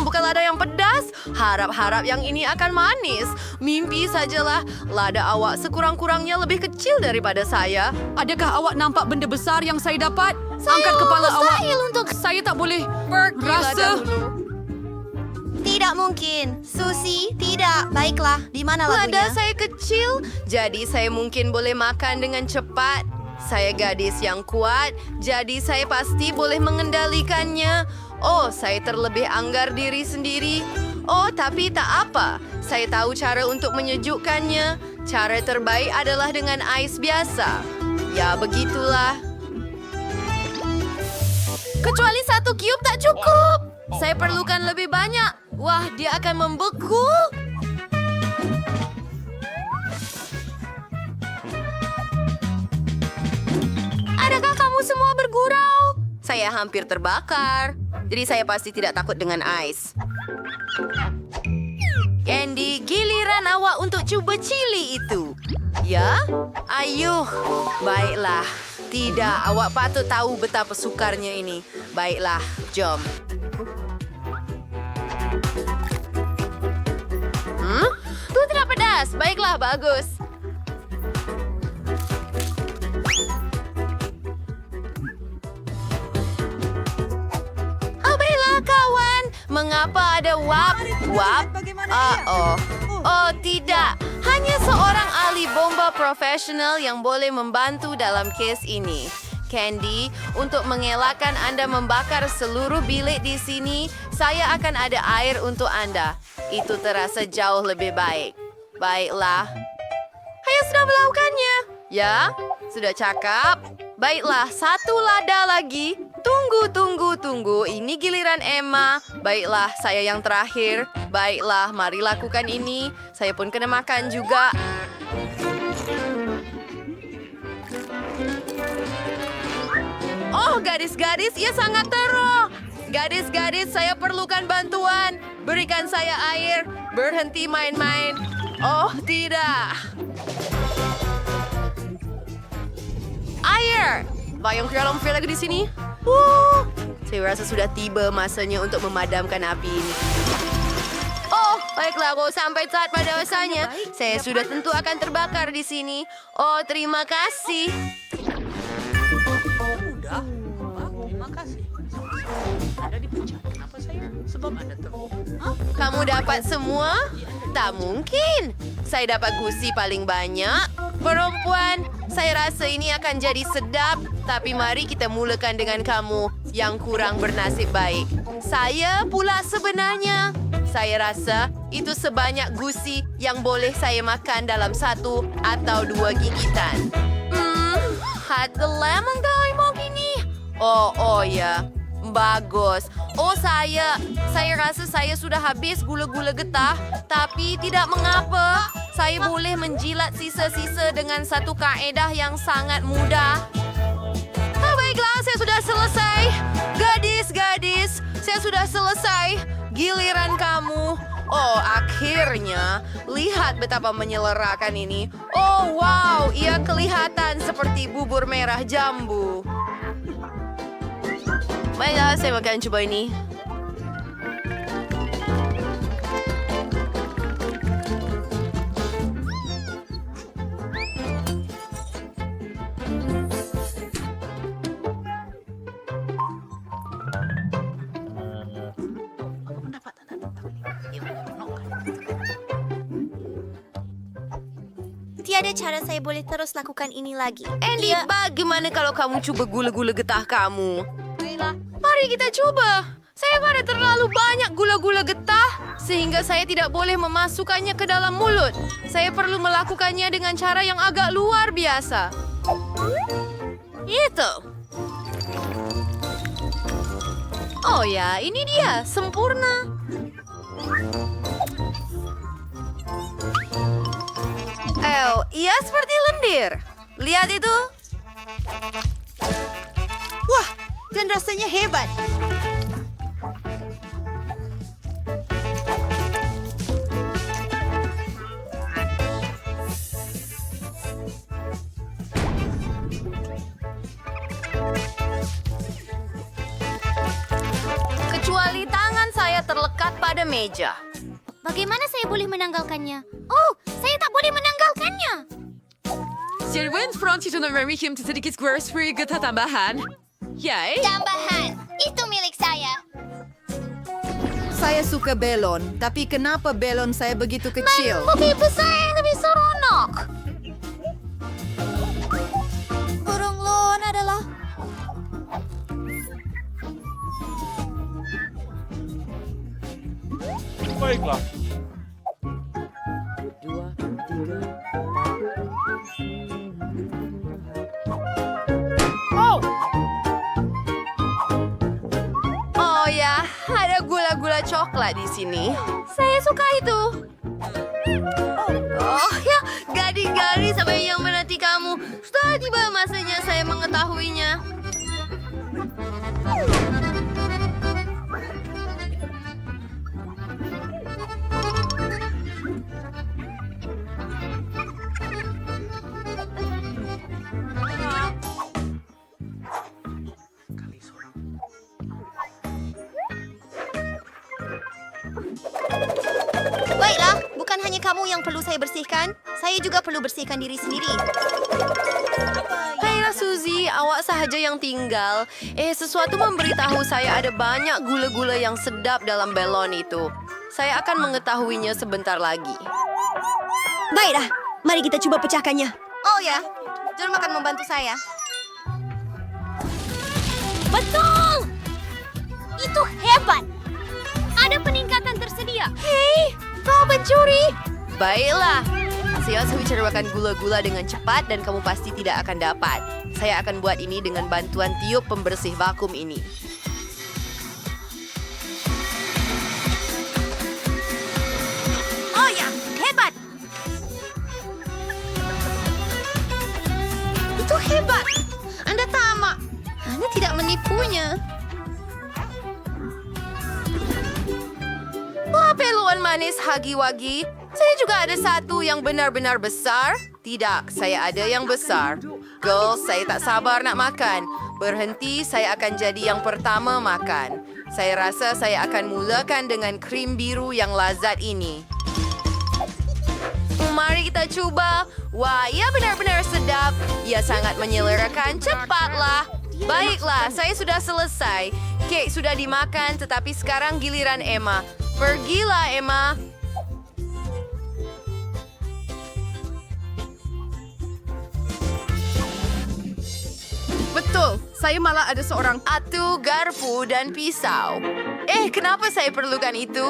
Bukan lada yang pedas. Harap-harap yang ini akan manis. Mimpi sajalah. Lada awak sekurang-kurangnya lebih kecil daripada saya. Adakah awak nampak benda besar yang saya dapat? Angkat kepala awak. Saya tak boleh Pergilah rasa. dahulu. Tidak mungkin. Susi, tidak. Baiklah, di mana lagunya? Lada saya kecil, jadi saya mungkin boleh makan dengan cepat. Saya gadis yang kuat, jadi saya pasti boleh mengendalikannya. Oh, saya terlebih anggar diri sendiri. Oh, tapi tak apa. Saya tahu cara untuk menyejukkannya. Cara terbaik adalah dengan ais biasa. Ya, begitulah. Kecuali 1 cube tak cukup. Saya perlukan lebih banyak. Wah, dia akan membeku. Adakah kamu semua bergurau? Saya hampir terbakar. Jadi saya pasti tidak takut dengan ais. Candy, giliran awak untuk cuba cili itu. Ya? Ayuh. Baiklah. Tidak, awak patut tahu betapa sukarnya ini. Baiklah, jom. Itu tidak pedas. Baiklah, bagus. Oh, baiklah, kawan. Mengapa ada wap? Wap? Oh, tidak. Hanya seorang ahli bomba profesional yang boleh membantu dalam kes ini. Candy, untuk mengelakkan Anda membakar seluruh bilik di sini, saya akan ada air untuk Anda. Itu terasa jauh lebih baik. Baiklah. Saya sudah melakukannya. Ya, sudah cakap. Baiklah, 1 lada lagi. Tunggu. Ini giliran Emma. Baiklah, saya yang terakhir. Baiklah, mari lakukan ini. Saya pun kena makan juga. Oh, gadis-gadis, ia sangat teruk. Gadis-gadis, saya perlukan bantuan. Berikan saya air. Berhenti main-main. Oh, tidak. Air. Bayang dalam film lagi di sini. Saya rasa sudah tiba masanya untuk memadamkan api ini. Oh, baiklah, kau sampai saat pada masanya. Saya sudah tentu akan terbakar di sini. Oh, terima kasih. Terima kasih. Anda dipecat. Kenapa saya? Sebab Anda teruk. Kamu dapat semua? Tak mungkin. Saya dapat gusi paling banyak. Perempuan, saya rasa ini akan jadi sedap. Tapi mari kita mulakan dengan kamu yang kurang bernasib baik. Saya pula sebenarnya. Saya rasa itu sebanyak gusi yang boleh saya makan dalam 1 atau 2 gigitan. Hot the lemon mau gini. Oh ya. Bagus. Oh, saya rasa saya sudah habis gula-gula getah, tapi tidak mengapa. Saya boleh menjilat sisa-sisa dengan satu kaedah yang sangat mudah. Baiklah, saya sudah selesai. Gadis-gadis, saya sudah selesai. Giliran kamu. Oh, akhirnya. Lihat betapa menyelerakan ini. Oh, wow, ia kelihatan seperti bubur merah jambu. Baiklah, saya akan coba ini. Tiada cara saya boleh terus lakukan ini lagi. Andy, bagaimana kalau kamu coba gula-gula getah kamu? Mari kita coba. Saya ada terlalu banyak gula-gula getah sehingga saya tidak boleh memasukkannya ke dalam mulut. Saya perlu melakukannya dengan cara yang agak luar biasa. Itu. Oh ya, ini dia. Sempurna. Oh, ia seperti lendir. Lihat itu. Wah, dan rasanya hebat. saya terlekat pada meja. Bagaimana saya boleh menanggalkannya? Oh, saya tak boleh menanggalkannya. Sirwen Francis untuk memiliki sedikit square free getah tambahan. Yay! Tambahan, itu milik saya. Saya suka belon, tapi kenapa belon saya begitu kecil? Lebih besar yang lebih seronok. Burung lon adalah... Baiklah. Oh ya, ada gula-gula coklat di sini. Saya suka itu. Oh ya, gadis-gadis sampai yang menanti kamu. Sudah tiba masanya saya mengetahuinya. Kali seorang. Baiklah, bukan hanya kamu yang perlu saya bersihkan. Saya juga perlu bersihkan diri sendiri. Baiklah Suzy, awak sahaja yang tinggal. Sesuatu memberitahu saya ada banyak gula-gula yang sedap dalam belon itu. Saya akan mengetahuinya sebentar lagi. Baiklah, mari kita coba pecahkannya. Oh ya, John akan membantu saya. Betul! Itu hebat! Ada peningkatan tersedia. Hei, kau pencuri! Baiklah, saya harus menceritakan gula-gula dengan cepat dan kamu pasti tidak akan dapat. Saya akan buat ini dengan bantuan tiup pembersih vakum ini. Oh ya, hebat! Itu hebat! Anda tamak. Anda tidak menipunya. Wah, peluan manis hagi-wagi. Saya juga ada satu yang benar-benar besar. Tidak, saya ada yang besar. Girls, saya tak sabar nak makan. Berhenti, saya akan jadi yang pertama makan. Saya rasa saya akan mulakan dengan krim biru yang lazat ini. Mari kita coba. Wah, ia benar-benar sedap. Ia sangat menyelerakan. Cepatlah. Baiklah, saya sudah selesai. Kek sudah dimakan, tetapi sekarang giliran Emma. Pergilah, Emma. Betul, saya malah ada seorang... Atu, garpu, dan pisau. Kenapa saya perlukan itu?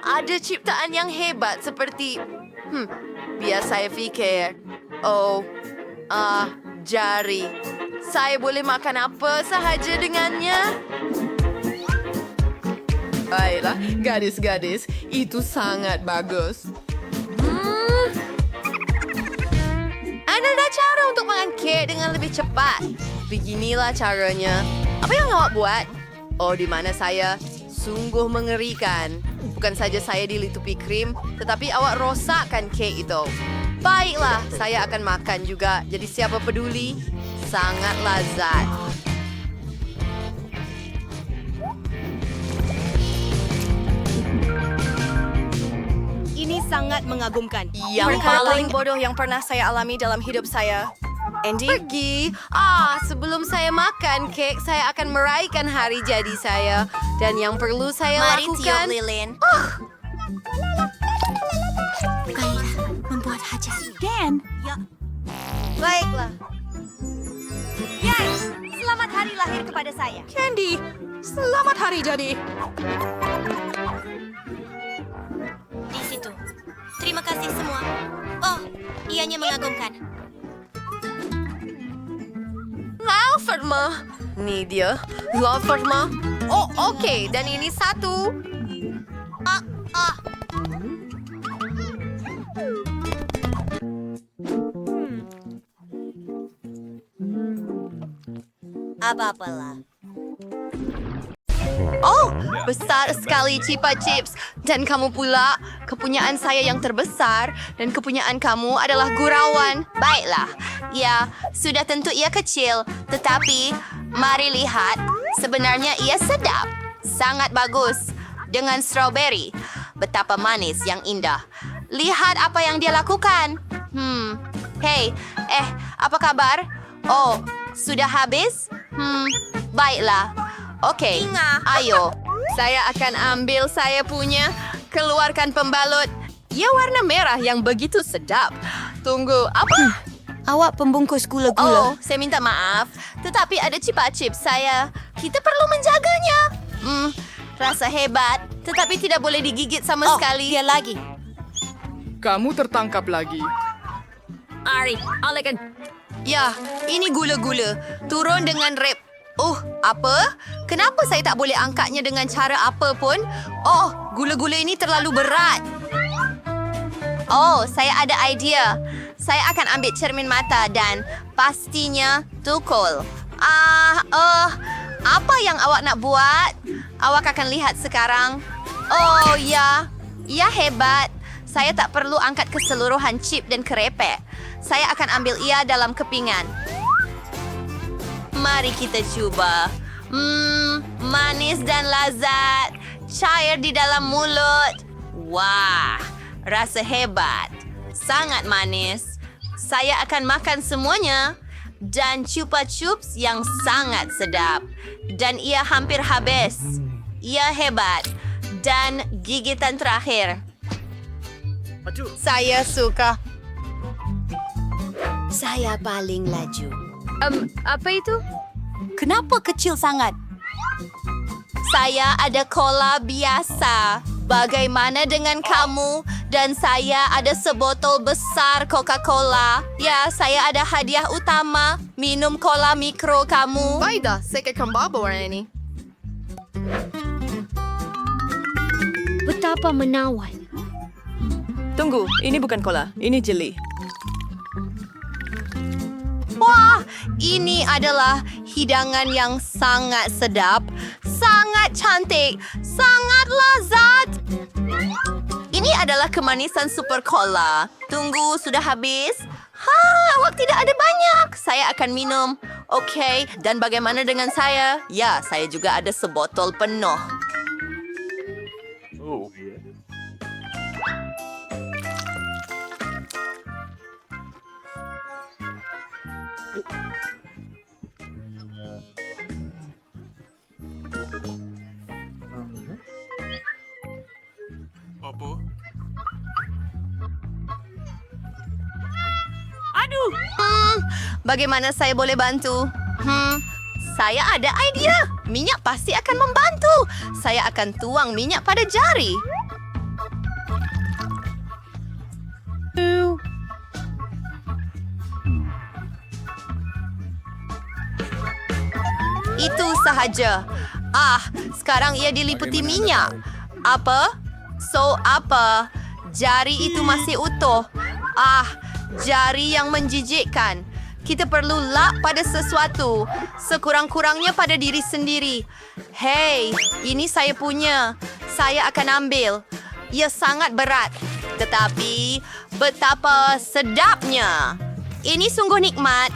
Ada ciptaan yang hebat seperti... biar saya fikir. Jari. Saya boleh makan apa sahaja dengannya? Baiklah, gadis-gadis, itu sangat bagus. Ada cara untuk makan kek dengan lebih cepat. Beginilah caranya. Apa yang awak buat? Oh, di mana saya? Sungguh mengerikan. Bukan saja saya dilitupi krim, tetapi awak rosakkan kek itu. Baiklah, saya akan makan juga. Jadi siapa peduli? Sangat lazat. Ini sangat mengagumkan. Yang paling bodoh yang pernah saya alami dalam hidup saya. Andy? pergi. Sebelum saya makan kek, saya akan meraihkan hari jadi saya. Dan yang perlu saya Mari tiup lakukan... lilin. Baiklah, membuat hajat. Dan? Ya. Baiklah. Yes! Selamat hari lahir kepada saya. Candy, selamat hari jadi. Di situ. Terima kasih semua. Oh, ianya mengagumkan. Alfred Ma. Ni dia. Alfred Ma. Oh, okey. Dan ini satu. Apa-apalah. Oh, besar sekali Cipa Chips. Dan kamu pula, kepunyaan saya yang terbesar. Dan kepunyaan kamu adalah gurauan. Baiklah. Ya, sudah tentu ia kecil. Tetapi, mari lihat. Sebenarnya ia sedap. Sangat bagus. dengan strawberry. Betapa manis yang indah. Lihat apa yang dia lakukan. Hey, apa kabar? Oh, sudah habis? Baiklah. Okey, ayo. Saya akan ambil saya punya. Keluarkan pembalut. Ya, warna merah yang begitu sedap. Tunggu, apa? Awak pembungkus Oh, gula-gula. saya minta maaf. Tetapi ada cipa-cip saya. Kita perlu menjaganya. Rasa hebat. Tetapi tidak boleh digigit sama sekali. Dia lagi. Kamu tertangkap lagi. Ari, alekan. Ya, ini gula-gula. Turun dengan rep. Apa? Kenapa saya tak boleh angkatnya dengan cara apa pun? Oh, gula-gula ini terlalu berat. Oh, saya ada idea. Saya akan ambil cermin mata dan pastinya tukul. Apa yang awak nak buat? Awak akan lihat sekarang. Oh, ya. Ya, hebat. Saya tak perlu angkat keseluruhan chip dan kerepek. Saya akan ambil ia dalam kepingan. Mari kita cuba. Manis dan lazat. Cair di dalam mulut. Wah, rasa hebat. Sangat manis. Saya akan makan semuanya. Dan chupa chups yang sangat sedap. Dan ia hampir habis. Ia hebat. Dan gigitan terakhir. Saya suka. Saya paling laju. Apa itu? Kenapa kecil sangat? Saya ada cola biasa. Bagaimana dengan kamu? Dan saya ada sebotol besar Coca-Cola. Ya, saya ada hadiah utama. Minum cola mikro kamu. Baiklah, saya akan bawa warna ini. Betapa menawan. Tunggu, ini bukan cola, ini jeli. Wah, ini adalah hidangan yang sangat sedap, sangat cantik, sangat lezat. Ini adalah kemanisan super cola. Tunggu, sudah habis? Awak tidak ada banyak. Saya akan minum. Okey, dan bagaimana dengan saya? Ya, saya juga ada sebotol penuh. Bagaimana saya boleh bantu? Saya ada idea. Minyak pasti akan membantu. Saya akan tuang minyak pada jari. Itu sahaja. Sekarang ia diliputi minyak. Apa? Apa? Jari itu masih utuh. Jari yang menjijikkan. Kita perlu lap pada sesuatu. Sekurang-kurangnya pada diri sendiri. Hei, ini saya punya. Saya akan ambil. Ia sangat berat. Tetapi, betapa sedapnya. Ini sungguh nikmat.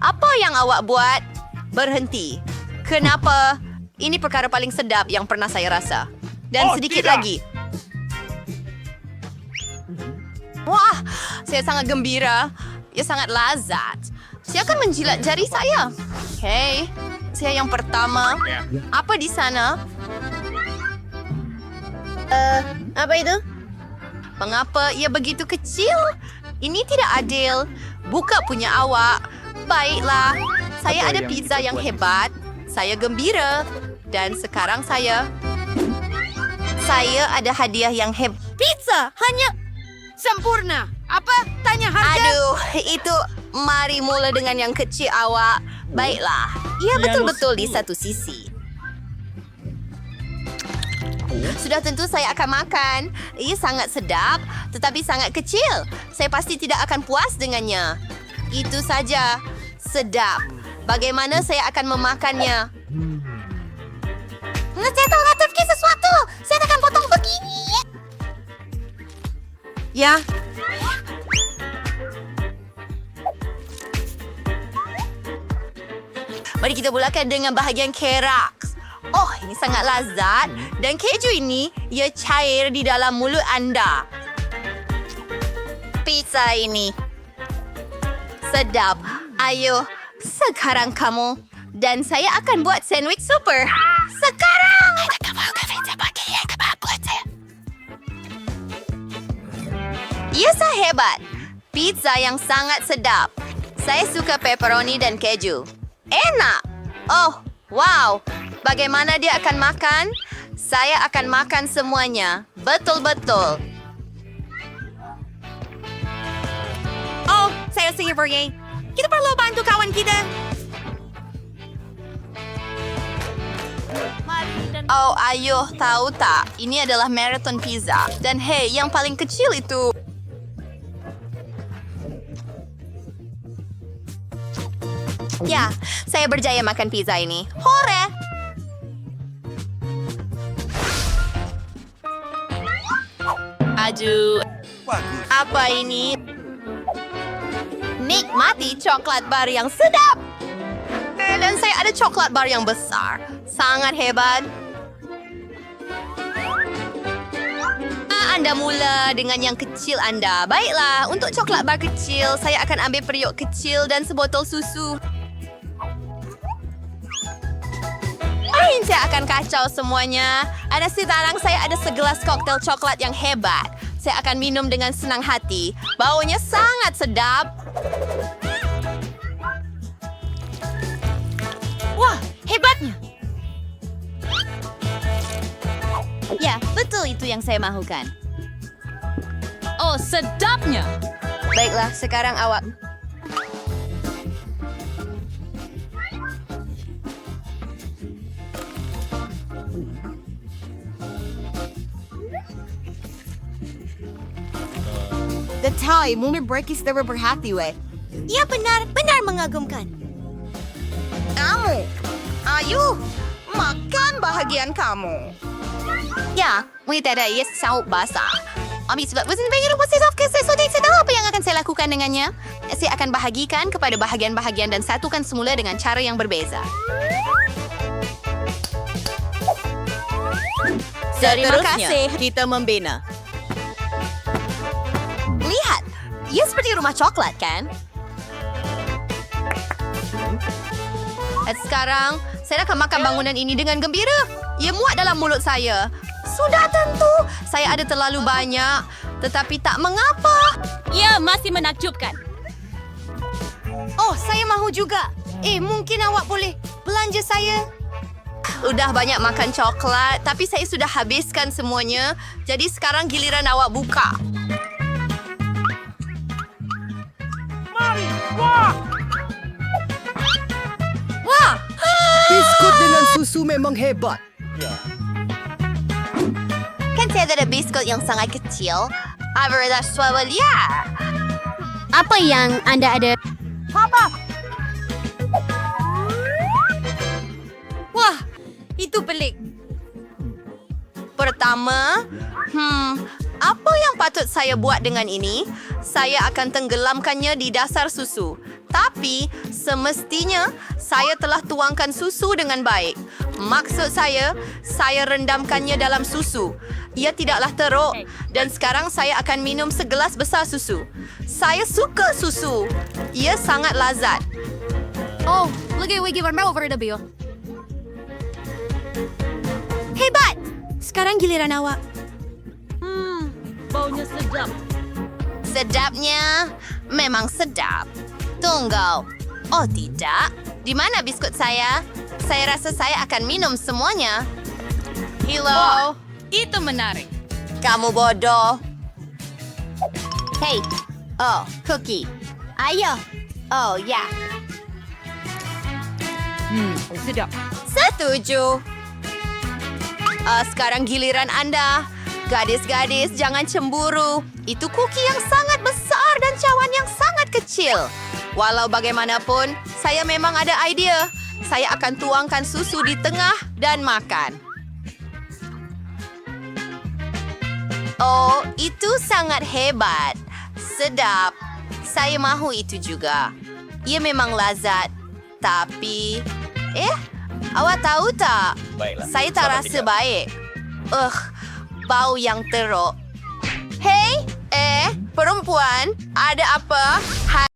Apa yang awak buat? Berhenti. Kenapa? Ini perkara paling sedap yang pernah saya rasa. Dan sedikit lagi. Wah, saya sangat gembira. Ia sangat lazat. Saya akan menjilat jari saya. Hei, saya yang pertama. Apa di sana? Apa itu? Mengapa ia begitu kecil? Ini tidak adil. Buka punya awak. Baiklah, saya ada pizza yang hebat. Saya gembira. Dan sekarang saya ada hadiah yang hebat. Pizza hanya sempurna. Apa? Tanya harga. Aduh, itu mari mula dengan yang kecil awak. Baiklah, ia betul-betul di satu sisi. Sudah tentu saya akan makan. Ia sangat sedap, tetapi sangat kecil. Saya pasti tidak akan puas dengannya. Itu saja. Sedap. Bagaimana saya akan memakannya? Saya tahu terfikir sesuatu. Saya akan potong begini. Ya, Mari kita mulakan dengan bahagian keraks. Oh, ini sangat lazat. Dan keju ini, ia cair di dalam mulut anda. Pizza ini sedap. Ayo, sekarang kamu. Dan saya akan buat sandwich super. Sekarang! Ia hebat. Pizza yang sangat sedap. Saya suka pepperoni dan keju. Enak. Oh, wow. Bagaimana dia akan makan? Saya akan makan semuanya. Betul-betul. Oh, saya Silvergate. Kita perlu bantu kawan kita. Oh, ayo, tahu tak? Ini adalah marathon pizza. Dan hey, yang paling kecil itu. Ya, saya berjaya makan pizza ini. Hore! Aduh. Apa ini? Nikmati coklat bar yang sedap. Dan saya ada coklat bar yang besar. Sangat hebat. Anda mula dengan yang kecil Anda. Baiklah, untuk coklat bar kecil, saya akan ambil periuk kecil dan sebotol susu. Saya akan kacau semuanya. Ada sekarang saya ada segelas koktel coklat yang hebat. Saya akan minum dengan senang hati. Baunya sangat sedap. Wah, hebatnya. Ya, betul itu yang saya mahukan. Oh, sedapnya. Baiklah, sekarang awak. The time, mungkin breakis na berhati, we. Ya benar mengagumkan. Kamu, ayo, makan bahagian kamu. Ya, tidak ada ia saut basah. Sebab wasn't very positive so saya tahu apa yang akan saya lakukan dengannya. Saya akan bahagikan kepada bahagian-bahagian dan satukan semula dengan cara yang berbeza. Terima kasih. Kita membina. Lihat, ia seperti rumah coklat, kan? Dan sekarang, saya akan makan bangunan ini dengan gembira. Ia muat dalam mulut saya. Sudah tentu, saya ada terlalu banyak. Tetapi tak mengapa. Ya, masih menakjubkan. Oh, saya mahu juga. Mungkin awak boleh belanja saya. Udah banyak makan coklat, tapi saya sudah habiskan semuanya. Jadi sekarang giliran awak buka. Wah! Biskut dengan susu memang hebat. Kan saya ada biskut yang sangat kecil. Average swabel ya. Apa yang Anda ada? Wah, itu pelik. Pertama, apa yang patut saya buat dengan ini? Saya akan tenggelamkannya di dasar susu. Tapi, semestinya saya telah tuangkan susu dengan baik. Maksud saya rendamkannya dalam susu. Ia tidaklah teruk dan sekarang saya akan minum segelas besar susu. Saya suka susu. Ia sangat lazat. Oh, lagi warna over the bill. Hebat! Sekarang giliran awak. Baunya sedap. Sedapnya memang sedap. Tunggu. Oh tidak. Di mana biskut saya? Saya rasa saya akan minum semuanya. Hello. Itu menarik. Kamu bodoh. Hey. Oh, cookie. Ayo. Oh, ya. Sedap. Setuju. Sekarang giliran Anda. Gadis-gadis, jangan cemburu. Itu cookie yang sangat besar dan cawan yang sangat kecil. Walau bagaimanapun, saya memang ada idea. Saya akan tuangkan susu di tengah dan makan. Oh, itu sangat hebat. Sedap. Saya mahu itu juga. Ia memang lazat. Tapi, Awak tahu tak? Baiklah. Saya tak Selamat rasa tinggal. baik. Bau yang teruk. Hei, perempuan, ada apa?